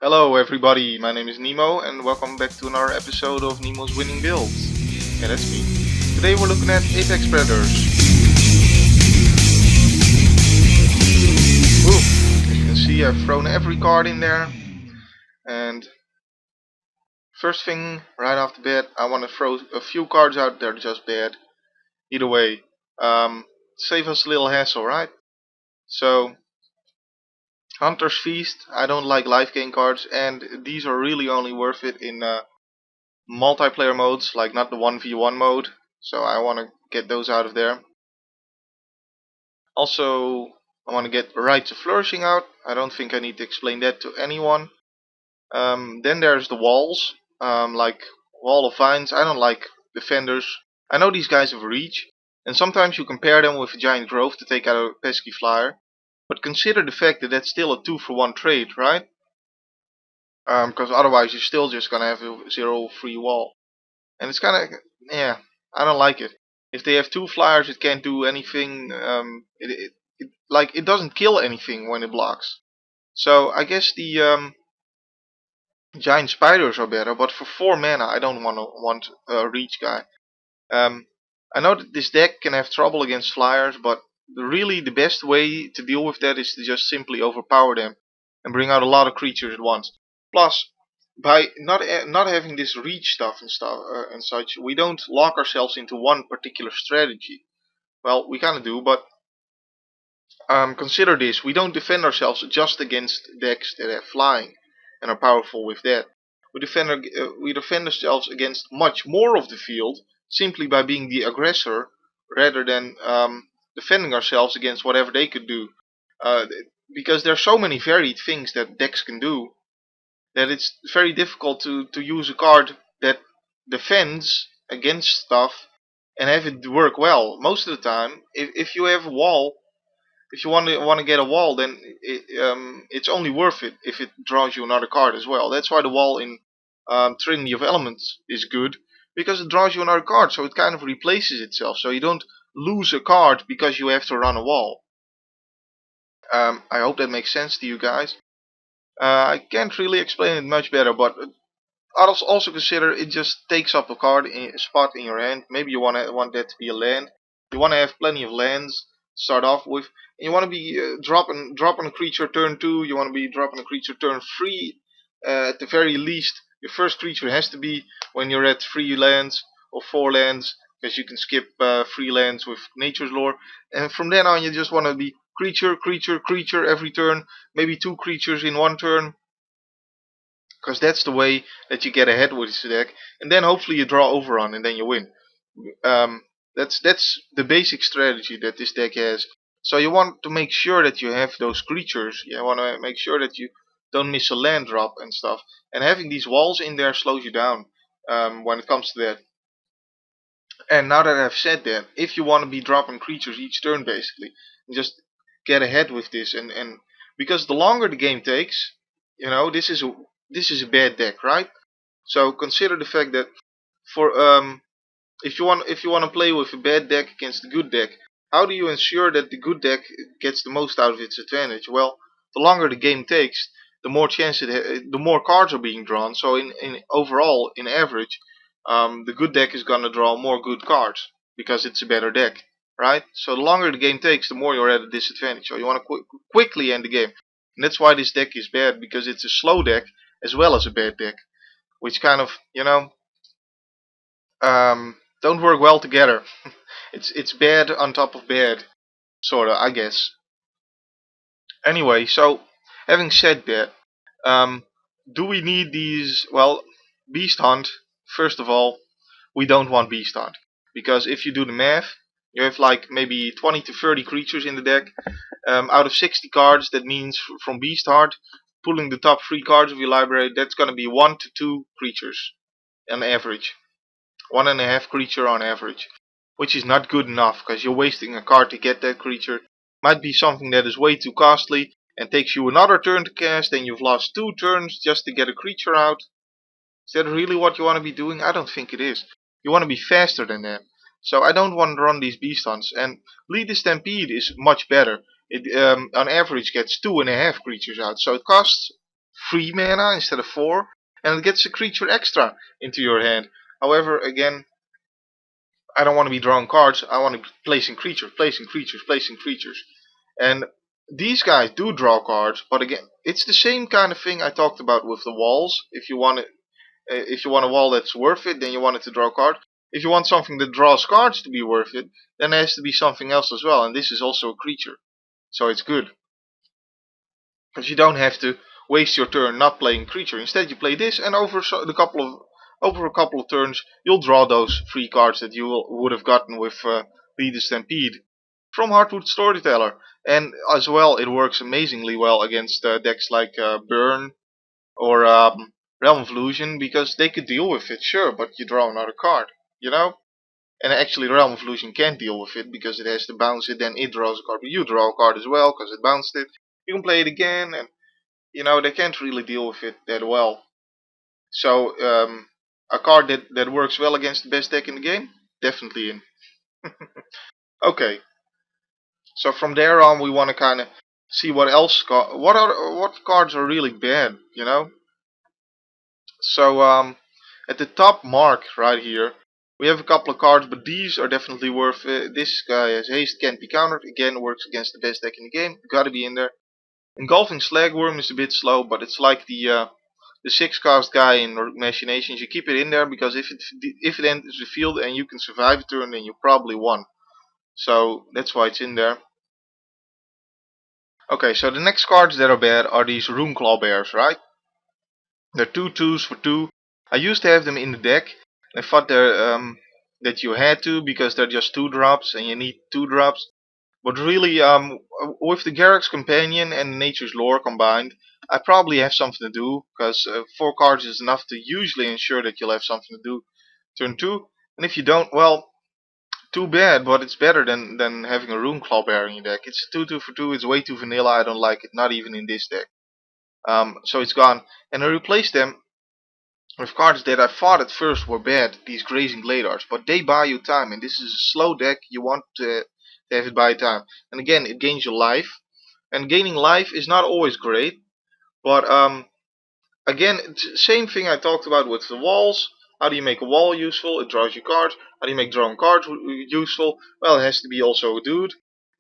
Hello everybody, my name is Nemo and welcome back to another episode of Nemo's Winning Builds. Yeah, that's me. Today we're looking at Apex Predators. Woo. As you can see, I've thrown every card in there. And first thing, right off the bat, I want to throw a few cards out that are just bad. Either way, save us a little hassle, right? So, Hunter's Feast, I don't like life gain cards, and these are really only worth it in multiplayer modes, like not the 1v1 mode, so I want to get those out of there. Also, I want to get Rites of Flourishing out. I don't think I need to explain that to anyone. Then there's the walls, like Wall of Vines. I don't like defenders. I know these guys have reach, and sometimes you compare them with a Giant Grove to take out a pesky flyer, but consider the fact that that's still a 2-for-1 trade, right? Because otherwise you're still just gonna have a 0 free wall. And it's kinda, yeah, I don't like it. If they have 2 flyers it can't do anything, it doesn't kill anything when it blocks. So I guess the giant spiders are better, but for 4 mana I don't want a reach guy. I know that this deck can have trouble against flyers, but really the best way to deal with that is to just simply overpower them and bring out a lot of creatures at once. Plus, by not having this reach stuff and such, we don't lock ourselves into one particular strategy. Well, we kind of do, but consider this: we don't defend ourselves just against decks that have flying and are powerful with that. We defend ourselves against much more of the field simply by being the aggressor rather than defending ourselves against whatever they could do. Because there are so many varied things that decks can do that it's very difficult to use a card that defends against stuff and have it work well. Most of the time, if you have a wall, if you want to get a wall, then it's only worth it if it draws you another card as well. That's why the wall in Trinity of Elements is good, because it draws you another card, so it kind of replaces itself. So you don't lose a card because you have to run a wall. I hope that makes sense to you guys. I can't really explain it much better, but also consider it just takes up a spot in your hand. Maybe you want that to be a land. You want to have plenty of lands to start off with. And you want to be dropping a creature turn 2. You want to be dropping a creature turn 3. At the very least, your first creature has to be when you're at 3 lands or 4 lands, because you can skip 3 lands with Nature's Lore. And from then on, you just want to be creature, creature, creature every turn. Maybe 2 creatures in one turn, because that's the way that you get ahead with this deck, and then hopefully you draw Overrun and then you win. That's the basic strategy that this deck has. So you want to make sure that you have those creatures. You want to make sure that you don't miss a land drop and stuff. And having these walls in there slows you down when it comes to that. And now that I've said that, if you want to be dropping creatures each turn basically, just get ahead with this, and because the longer the game takes, you know, this is a bad deck, right? So consider the fact that for if you want to play with a bad deck against a good deck, how do you ensure that the good deck gets the most out of its advantage? Well, the longer the game takes, the more the more cards are being drawn. So in overall, in average, the good deck is gonna draw more good cards because it's a better deck, right? So the longer the game takes, the more you're at a disadvantage. So you want to quickly end the game. And that's why this deck is bad, because it's a slow deck as well as a bad deck, which kind of, you know, don't work well together. It's bad on top of bad, sorta, I guess. Anyway, so having said that, do we need these? Well, Beast Hunt. First of all, we don't want Beast Hunt, because if you do the math, you have like maybe 20 to 30 creatures in the deck. Out of 60 cards, that means from Beast Hunt, pulling the top 3 cards of your library, that's going to be 1 to 2 creatures on average. 1.5 creature on average, which is not good enough, because you're wasting a card to get that creature. Might be something that is way too costly and takes you another turn to cast, and you've lost 2 turns just to get a creature out. Is that really what you want to be doing? I don't think it is. You want to be faster than that. So I don't want to run these Beast Hunts. And Lead the Stampede is much better. It on average gets 2.5 creatures out. So it costs 3 mana instead of 4, and it gets a creature extra into your hand. However, again, I don't want to be drawing cards. I want to be placing creatures, placing creatures, placing creatures. And these guys do draw cards, but again, it's the same kind of thing I talked about with the walls. If you want a wall that's worth it, then you want it to draw cards. If you want something that draws cards to be worth it, then there has to be something else as well, and this is also a creature. So it's good. Because you don't have to waste your turn not playing creature. Instead you play this, and over a couple of turns you'll draw those 3 cards that you would have gotten with Lead the Stampede from Heartwood Storyteller. And as well, it works amazingly well against decks like Burn or Realm of Illusion, because they could deal with it, sure, but you draw another card, you know? And actually Realm of Illusion can't deal with it because it has to bounce it, then it draws a card, but you draw a card as well because it bounced it. You can play it again, and you know, they can't really deal with it that well. So a card that works well against the best deck in the game, definitely in. Okay, so from there on we want to kind of see what else what cards are really bad, you know. So at the top mark right here we have a couple of cards, but these are definitely worth it. This guy has haste, can't be countered, again works against the best deck in the game, gotta be in there. Engulfing Slagwurm is a bit slow, but it's like the 6-cost guy in Machinations. You keep it in there because if it enters the field and you can survive a turn, then you probably won. So that's why it's in there. Okay, so the next cards that are bad are these Runeclaw Bears, right? They're 2/2s for 2. I used to have them in the deck. I thought that you had to because they're just 2 drops and you need 2 drops. But really, with the Garruk's Companion and Nature's Lore combined, I probably have something to do, because 4 cards is enough to usually ensure that you'll have something to do turn 2. And if you don't, well, too bad, but it's better than having a Runeclaw Bear in your deck. It's a 2/2 for 2, it's way too vanilla, I don't like it, not even in this deck. So it's gone. And I replaced them with cards that I thought at first were bad, these Grazing Gladehearts, but they buy you time, and this is a slow deck, you want to have it buy time. And again, it gains you life, and gaining life is not always great, but again, same thing I talked about with the walls. How do you make a wall useful? It draws you cards. How do you make drawing cards useful? Well, it has to be also a dude.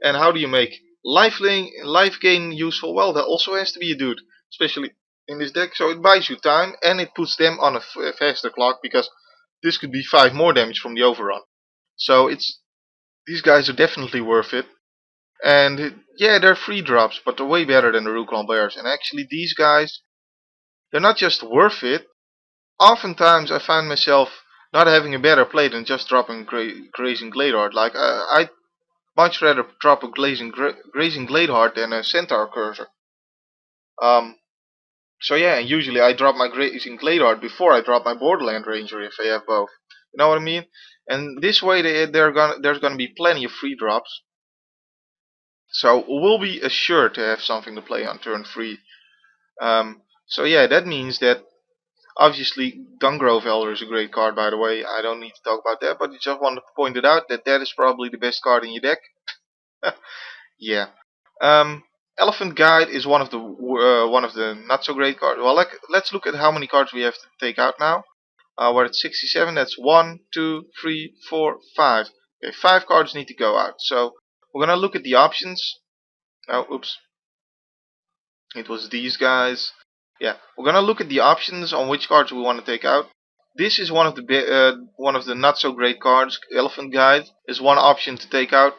And how do you make life gain useful? Well, that also has to be a dude, especially in this deck. So it buys you time, and it puts them on a faster clock, because this could be 5 more damage from the overrun. So these guys are definitely worth it. And yeah, they're free drops, but they're way better than the Runeclaw Bears. And actually, these guys, they're not just worth it. Oftentimes I find myself not having a better play than just dropping Grazing Gladeheart. Like, I'd much rather drop a Grazing Gladeheart than a Centaur Courser. So yeah, and usually I drop my Grazing Gladeheart before I drop my Borderland Ranger if I have both. You know what I mean? And this way there's gonna be plenty of free drops. So we'll be assured to have something to play on turn 3. So yeah, that means that obviously Dungrove Elder is a great card, by the way. I don't need to talk about that, but I just wanted to point it out that is probably the best card in your deck. Yeah. Elephant Guide is one of the not so great cards. Well, let's look at how many cards we have to take out now. We're at 67. That's 1, 2, 3, 4, 5. Okay, 5 cards need to go out. So we're gonna look at the options. Oh, oops. It was these guys. Yeah, we're gonna look at the options on which cards we want to take out. This is one of the not so great cards. Elephant Guide is one option to take out.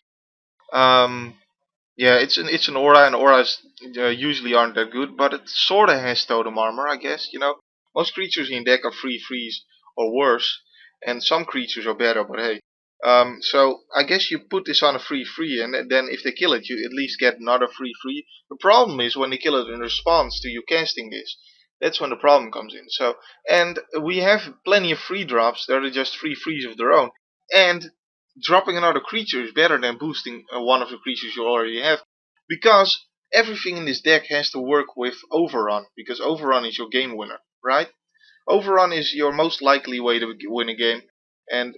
Yeah, it's an aura, and auras usually aren't that good, but it sorta has totem armor, I guess. You know, most creatures in deck are free freeze or worse, and some creatures are better. But hey, so I guess you put this on a free free, and then if they kill it, you at least get another free free. The problem is when they kill it in response to you casting this. That's when the problem comes in. So, and we have plenty of free drops that are just free freeze of their own, and dropping another creature is better than boosting one of the creatures you already have, because everything in this deck has to work with Overrun, because Overrun is your game winner, right? Overrun is your most likely way to win a game, and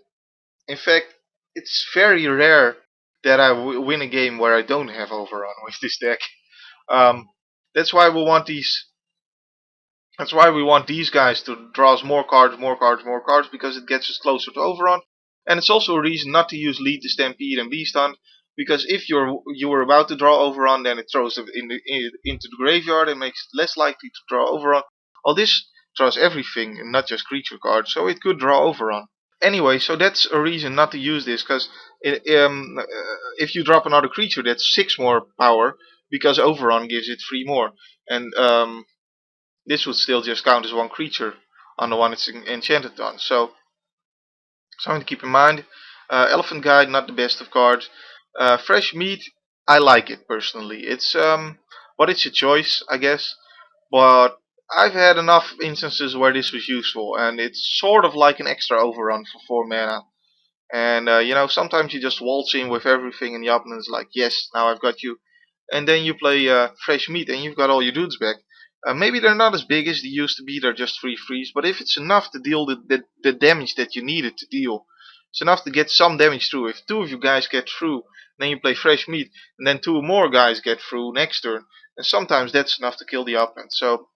in fact, it's very rare that I win a game where I don't have Overrun with this deck. That's why we want these That's why we want these guys to draw us more cards, more cards, more cards, because it gets us closer to Overrun. And it's also a reason not to use Lead the Stampede and Beast Hunt, because if you were about to draw Overrun, then it throws it into the graveyard and makes it less likely to draw Overrun. Well, this draws everything and not just creature cards, so it could draw Overrun. Anyway, so that's a reason not to use this, because if you drop another creature, that's 6 more power, because Overrun gives it 3 more. And this would still just count as 1 creature on the one it's enchanted on. So something to keep in mind. Elephant Guide, not the best of cards. Fresh Meat, I like it personally. But it's a choice, I guess. But I've had enough instances where this was useful, and it's sort of like an extra overrun for 4 mana. And sometimes you just waltz in with everything, and the opponent's like, yes, now I've got you. And then you play Fresh Meat, and you've got all your dudes back. Maybe they're not as big as they used to be, they're just 3/3s, but if it's enough to deal the damage that you needed to deal, it's enough to get some damage through. If 2 of you guys get through, then you play Fresh Meat, and then 2 more guys get through next turn, and sometimes that's enough to kill the opponent. So,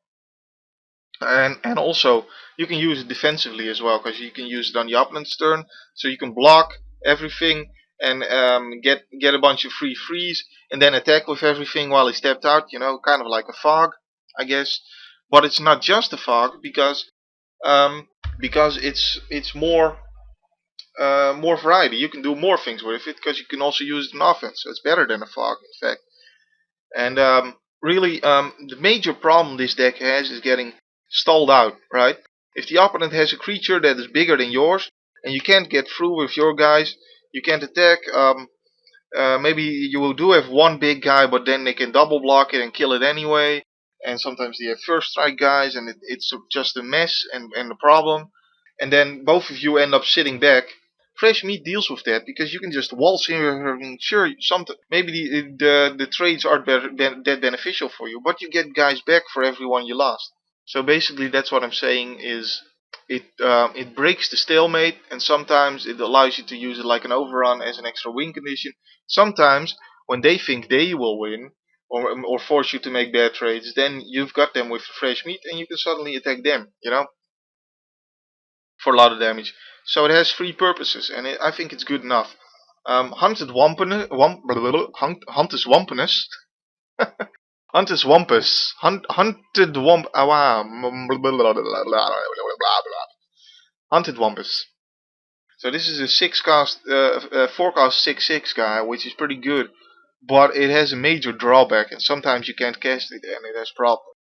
and also, you can use it defensively as well, because you can use it on the opponent's turn, so you can block everything and get a bunch of free frees, and then attack with everything while he stepped out, kind of like a fog, I guess. But it's not just a fog, because it's more variety. You can do more things with it, because you can also use it in offense, so it's better than a fog, in fact. And really, the major problem this deck has is getting stalled out, right? If the opponent has a creature that is bigger than yours, and you can't get through with your guys, you can't attack, maybe you will do have one big guy, but then they can double block it and kill it anyway. And sometimes they have first strike guys, and it's just a mess and a problem. And then both of you end up sitting back. Fresh Meat deals with that, because you can just waltz in. Sure, maybe the trades aren't that beneficial for you, but you get guys back for everyone you lost. So basically, that's what I'm saying is it breaks the stalemate, and sometimes it allows you to use it like an overrun as an extra win condition. Sometimes when they think they will win, or force you to make bad trades, then you've got them with Fresh Meat, and you can suddenly attack them, for a lot of damage. So it has 3 purposes, and I think it's good enough. Hunted Wumpus, Hunted Wumpus, Hunted Wumpus, Hunted Wump, Hunted Wumpus. So this is a 4-cost 6/6 guy, which is pretty good, but it has a major drawback, and sometimes you can't cast it, and it has problems.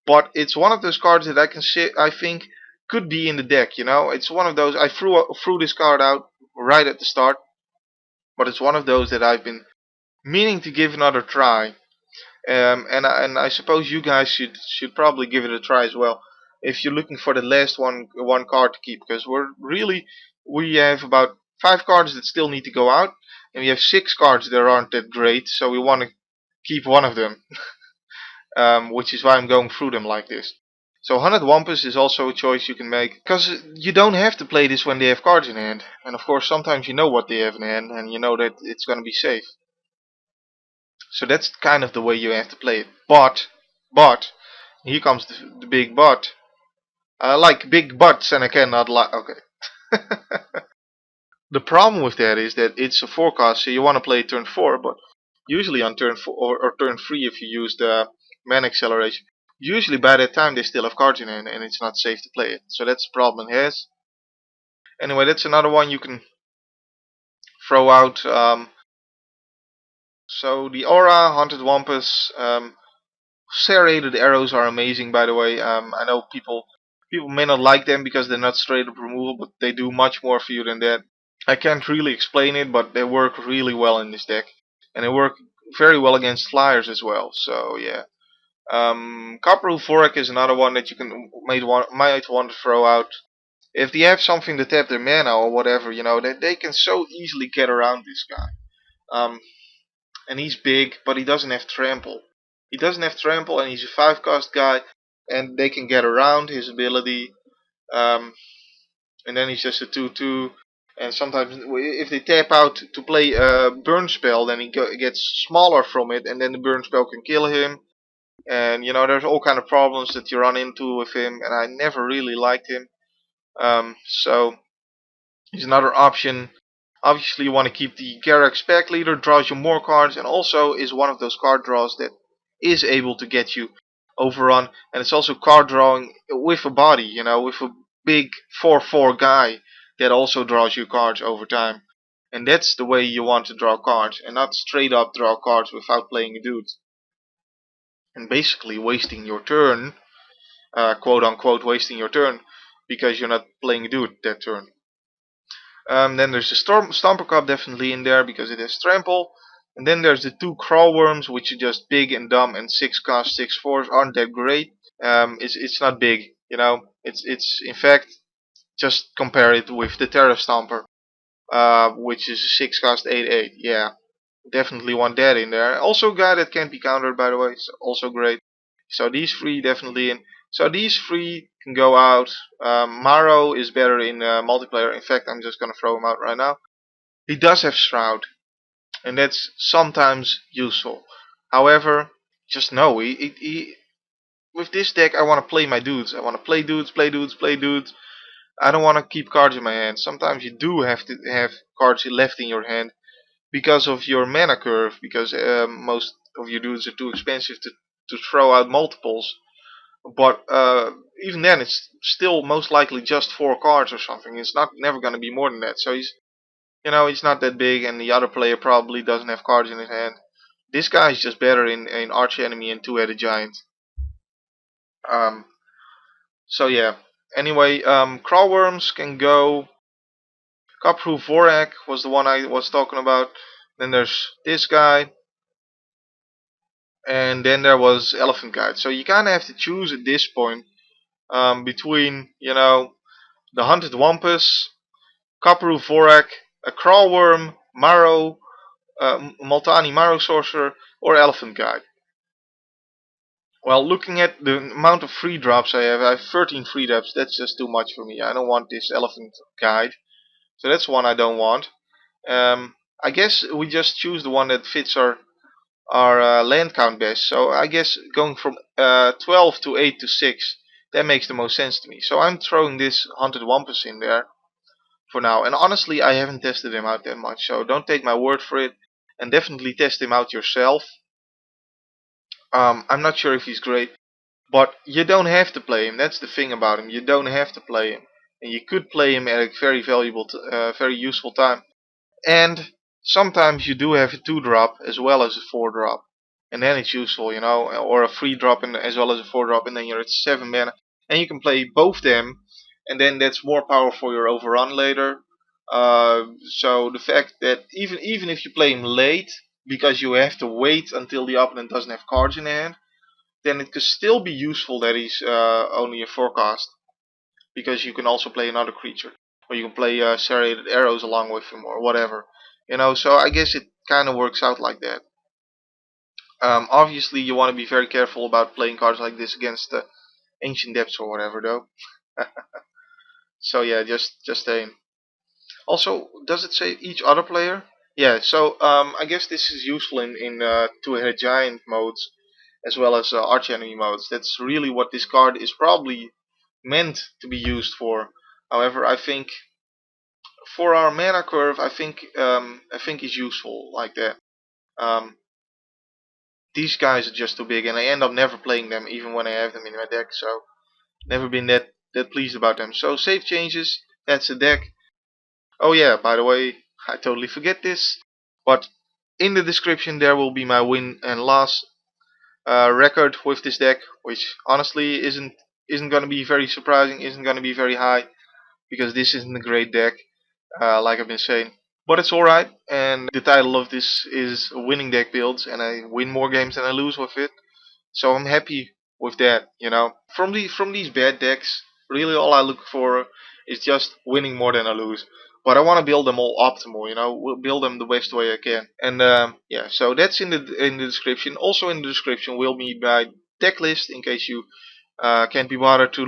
But it's one of those cards that I think could be in the deck. It's one of those. I threw this card out right at the start, but it's one of those that I've been meaning to give another try. And I suppose you guys should probably give it a try as well, if you're looking for the last one card to keep, because we have about 5 cards that still need to go out, and we have 6 cards that aren't that great, so we want to keep one of them, which is why I'm going through them like this. So Hunted Wumpus is also a choice you can make, because you don't have to play this when they have cards in hand, and of course sometimes you know what they have in hand, and you know that it's going to be safe. So that's kind of the way you have to play it. But, here comes the big but. I like big butts, and I cannot like. Okay. The problem with that is that it's a forecast, so you want to play turn 4, but usually on turn 4 or turn 3, if you use the mana acceleration, usually by that time they still have cards in hand, and it's not safe to play it. So that's the problem it has. Anyway, that's another one you can throw out. So the Aura, Hunted Wumpus, Serrated Arrows are amazing, by the way. I know people may not like them because they're not straight up removal, but they do much more for you than that. I can't really explain it, but they work really well in this deck, and they work very well against flyers as well. So yeah, Copper Vorak is another one that you might want to throw out. If they have something to tap their mana or whatever, they can so easily get around this guy. And he's big, but he doesn't have trample. He doesn't have trample, and he's a 5-cost guy, and they can get around his ability. And then he's just a 2/2. And sometimes, if they tap out to play a burn spell, then he gets smaller from it, and then the burn spell can kill him. and you know there's all kind of problems that you run into with him, and I never really liked him. So he's another option. Obviously, you want to keep the Garruk's Packleader, draws you more cards, and also is one of those card draws that is able to get you Overrun, and it's also card drawing with a body, you know, with a big 4/4 guy that also draws you cards over time. And that's the way you want to draw cards, and not straight up draw cards without playing a dude. And basically wasting your turn, quote unquote wasting your turn, because you're not playing a dude that turn. Then there's the Stomper Cub definitely in there because it has trample. And then there's the two Crawlworms, which are just big and dumb, and 6 cost 6/4s aren't that great. It's not big, you know. It's in fact just compare it with the Terra Stomper, which is 6 cost 8/8. Yeah, definitely want that in there. Also a guy that can't be countered, by the way, so also great. So these three definitely in. So these three can go out. Maro is better in multiplayer. In fact, I'm just gonna throw him out right now. He does have Shroud, and that's sometimes useful. However, just know with this deck I want to play my dudes. I want to play dudes, play dudes, play dudes. I don't want to keep cards in my hand. Sometimes you do have to have cards left in your hand because of your mana curve, because most of your dudes are too expensive to throw out multiples. But even then, it's still most likely just 4 cards or something. It's not never going to be more than that. So he's not that big, and the other player probably doesn't have cards in his hand. This guy is just better in Arch Enemy and Two-Headed Giant. Um, so yeah. Anyway, Crawlworms can go. Copproof Vorak was the one I was talking about. Then there's this guy. And then there was Elephant Guide. So you kind of have to choose at this point between, the Hunted Wumpus, Copproof Vorak, a Crawlworm, Maro, Multani Maro Sorcerer, or Elephant Guide. Well, looking at the amount of free drops I have 13 free drops. That's just too much for me. I don't want this Elephant Guide. So that's one I don't want. I guess we just choose the one that fits our land count best. So I guess going from 12 to 8 to 6, that makes the most sense to me. So I'm throwing this Hunted Wumpus in there for now. And honestly, I haven't tested him out that much. So don't take my word for it. And definitely test him out yourself. I'm not sure if he's great. But you don't have to play him. That's the thing about him. You don't have to play him. And you could play him at a very valuable, very useful time. And sometimes you do have a 2-drop as well as a 4-drop. And then it's useful, or a 3-drop as well as a 4-drop, and then you're at 7 mana. And you can play both them, and then that's more power for your overrun later. So the fact that even if you play him late, because you have to wait until the opponent doesn't have cards in hand, then it could still be useful that he's only a 4-cost. Because you can also play another creature. Or you can play Serrated Arrows along with him, or whatever. So I guess it kind of works out like that. Obviously, you want to be very careful about playing cards like this against Ancient Depths or whatever, though. So yeah, just saying. Also, does it say each other player? Yeah, so I guess this is useful in Two-Headed Giant modes, as well as Arch Enemy modes. That's really what this card is probably meant to be used for. However, I think for our mana curve, I think it's useful like that. These guys are just too big, and I end up never playing them, even when I have them in my deck. So never been that pleased about them. So save changes. That's the deck. Oh yeah, by the way, I totally forget this, but in the description there will be my win and loss record with this deck, which honestly isn't going to be very surprising, isn't going to be very high, because this isn't a great deck, like I've been saying. But it's alright, and the title of this is Winning Deck Builds, and I win more games than I lose with it. So I'm happy with that, From these bad decks, really all I look for is just winning more than I lose. But I want to build them all optimal, build them the best way I can. And yeah, so that's in the description. Also in the description will be my deck list, in case you can't be bothered to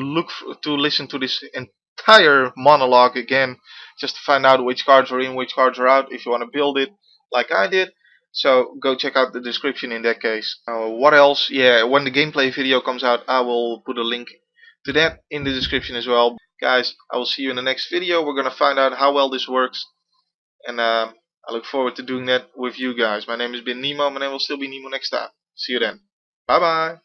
listen to this entire monologue again, just to find out which cards are in, which cards are out, if you want to build it like I did. So go check out the description in that case. What else? Yeah, when the gameplay video comes out, I will put a link to that in the description as well. Guys, I will see you in the next video. We're gonna find out how well this works, and I look forward to doing that with you guys. My name has been Nemo. My name will still be Nemo next time. See you then. Bye bye.